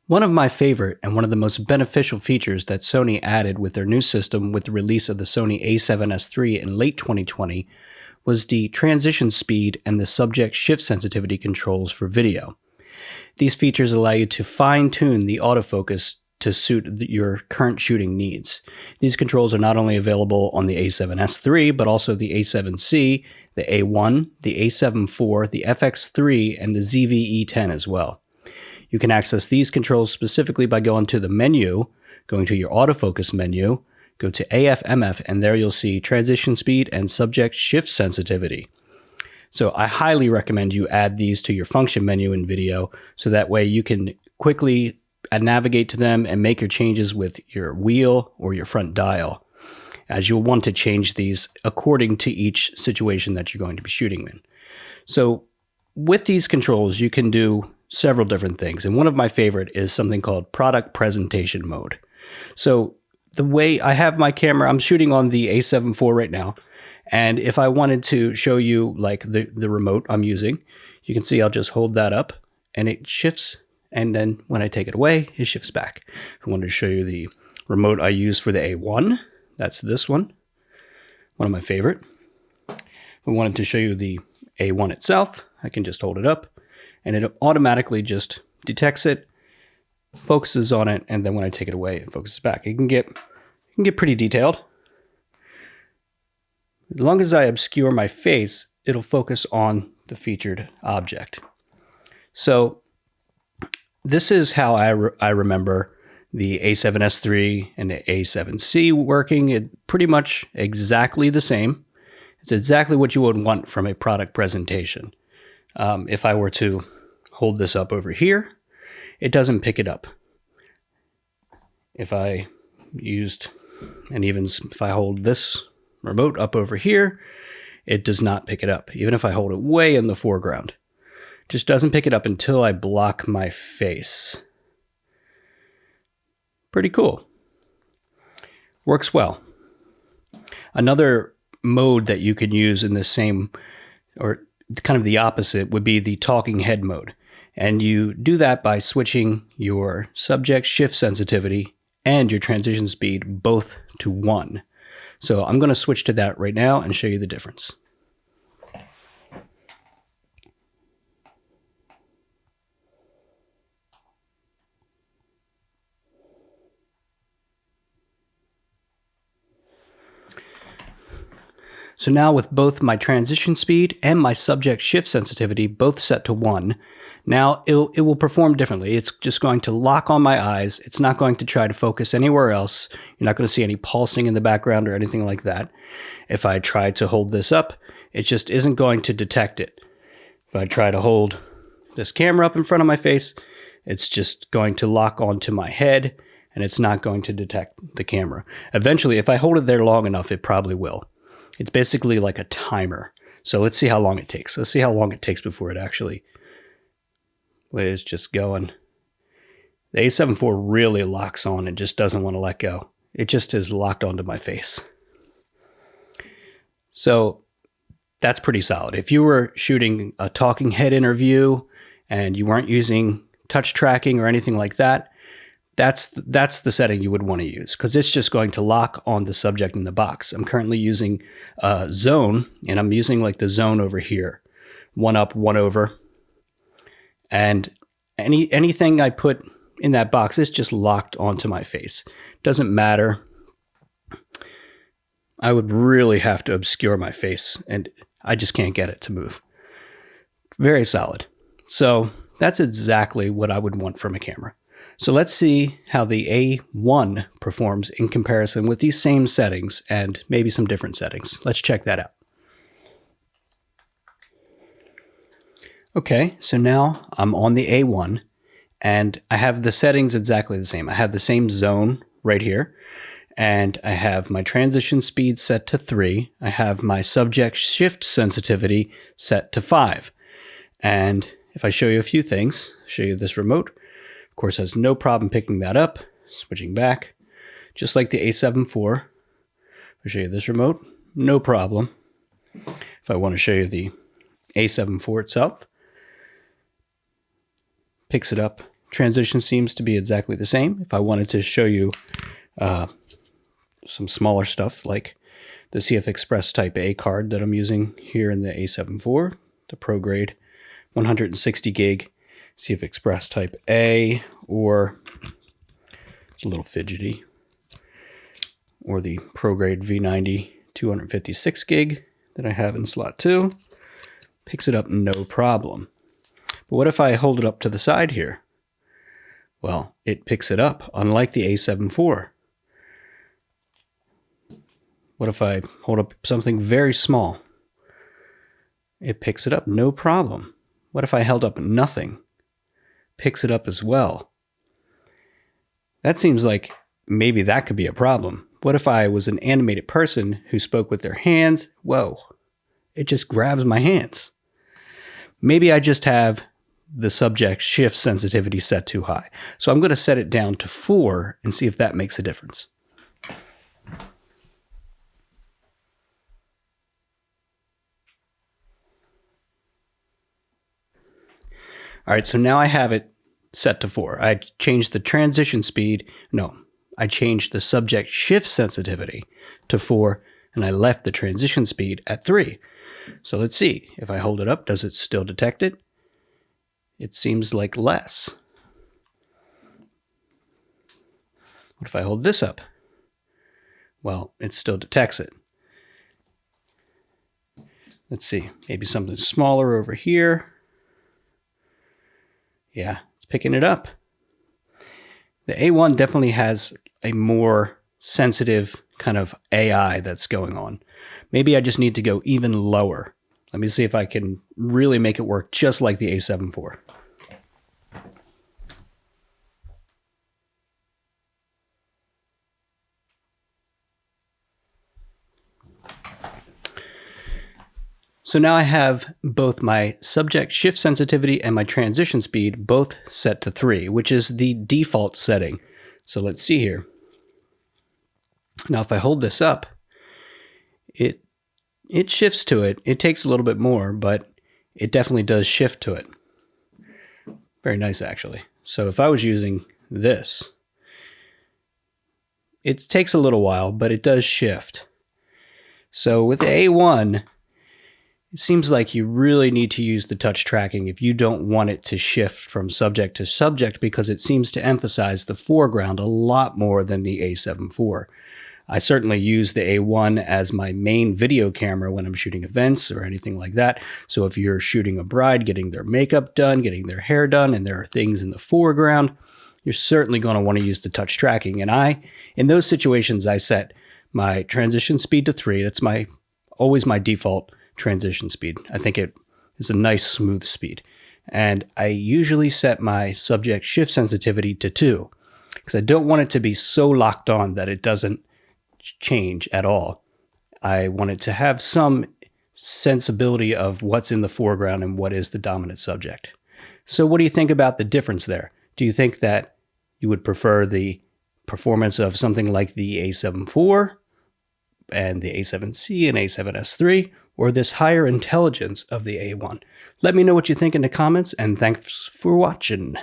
One of my favorite and one of the most beneficial features that Sony added with their new system with the release of the Sony A7S III in late 2020 was the transition speed and the subject shift sensitivity controls for video. These features allow you to fine-tune the autofocus to suit your current shooting needs. These controls are not only available on the A7S III, but also the A7C, the A1, the A7IV, the FX3, and the ZV-E10 as well. You can access these controls specifically by going to the menu, going to your autofocus menu, go to AFMF, and there you'll see transition speed and subject shift sensitivity. So I highly recommend you add these to your function menu in video so that way you can quickly navigate to them and make your changes with your wheel or your front dial, as you'll want to change these according to each situation that you're going to be shooting in. So with these controls, you can do several different things. And one of my favorite is something called product presentation mode. So the way I have my camera, I'm shooting on the A7IV right now. And if I wanted to show you like the remote I'm using, you can see I'll just hold that up and it shifts. And then when I take it away, it shifts back. I wanted to show you the remote I use for the A1. That's this one of my favorite. If I wanted to show you the A1 itself, I can just hold it up and it automatically just detects it, focuses on it, and then when I take it away, it focuses back. It can get pretty detailed. As long as I obscure my face, it'll focus on the featured object. So this is how I remember the A7S III and the A7C working. It pretty much exactly the same. It's exactly what you would want from a product presentation. If I were to hold this up over here, it doesn't pick it up. If I hold this remote up over here, it does not pick it up. Even if I hold it way in the foreground, it just doesn't pick it up until I block my face. Pretty cool. Works well. Another mode that you can use in the same, or kind of the opposite, would be the talking head mode. And you do that by switching your subject shift sensitivity and your transition speed both to 1. So I'm going to switch to that right now and show you the difference. So now with both my transition speed and my subject shift sensitivity both set to 1, now it will perform differently. It's just going to lock on my eyes. It's not going to try to focus anywhere else. You're not going to see any pulsing in the background or anything like that. If I try to hold this up, it just isn't going to detect it. If I try to hold this camera up in front of my face, it's just going to lock onto my head and it's not going to detect the camera. Eventually, if I hold it there long enough, it probably will. It's basically like a timer. So let's see how long it takes. Let's see how long it takes before it actually is just going. The A7IV really locks on and just doesn't want to let go. It just is locked onto my face. So that's pretty solid. If you were shooting a talking head interview and you weren't using touch tracking or anything like that, that's the setting you would want to use, because it's just going to lock on the subject in the box. I'm currently using zone, and I'm using like the zone over here, 1 up, 1 over, and anything I put in that box is just locked onto my face. Doesn't matter. I would really have to obscure my face, and I just can't get it to move. Very solid. So that's exactly what I would want from a camera. So let's see how the A1 performs in comparison with these same settings and maybe some different settings. Let's check that out. Okay, so now I'm on the A1 and I have the settings exactly the same. I have the same zone right here and I have my transition speed set to 3. I have my subject shift sensitivity set to 5. And if I show you a few things, show you this remote, of course, has no problem picking that up, switching back, just like the A7IV. I'll show you this remote, no problem. If I want to show you the A7IV itself, picks it up, transition seems to be exactly the same. If I wanted to show you some smaller stuff like the CF Express Type A card that I'm using here in the A7IV, the Pro Grade 160 gig CF Express Type A, or it's a little fidgety, or the Pro Grade V90 256 gig that I have in slot 2, picks it up no problem. But what if I hold it up to the side here? Well, it picks it up, unlike the A7IV. What if I hold up something very small? It picks it up, no problem. What if I held up nothing? Picks it up as well. That seems like maybe that could be a problem. What if I was an animated person who spoke with their hands? Whoa, it just grabs my hands. Maybe I just have the subject shift sensitivity set too high. So I'm going to set it down to 4 and see if that makes a difference. All right, so now I have it set to 4. I changed the transition speed. No, I changed the subject shift sensitivity to 4, and I left the transition speed at 3. So let's see. If I hold it up, does it still detect it? It seems like less. What if I hold this up? Well, it still detects it. Let's see. Maybe something smaller over here. Yeah, it's picking it up. The A1 definitely has a more sensitive kind of AI that's going on. Maybe I just need to go even lower. Let me see if I can really make it work just like the A7IV. So now I have both my subject shift sensitivity and my transition speed both set to 3, which is the default setting. So let's see here. Now if I hold this up, it shifts to it. It takes a little bit more, but it definitely does shift to it. Very nice, actually. So if I was using this, it takes a little while, but it does shift. So with the A1, it seems like you really need to use the touch tracking if you don't want it to shift from subject to subject, because it seems to emphasize the foreground a lot more than the A7IV. I certainly use the A1 as my main video camera when I'm shooting events or anything like that. So if you're shooting a bride, getting their makeup done, getting their hair done, and there are things in the foreground, you're certainly going to want to use the touch tracking. And in those situations, I set my transition speed to 3. That's always my default transition speed. I think it is a nice smooth speed. And I usually set my subject shift sensitivity to 2 because I don't want it to be so locked on that it doesn't change at all. I want it to have some sensibility of what's in the foreground and what is the dominant subject. So what do you think about the difference there? Do you think that you would prefer the performance of something like the A7IV and the A7C and A7S III, or this higher intelligence of the A1? Let me know what you think in the comments, and thanks for watching.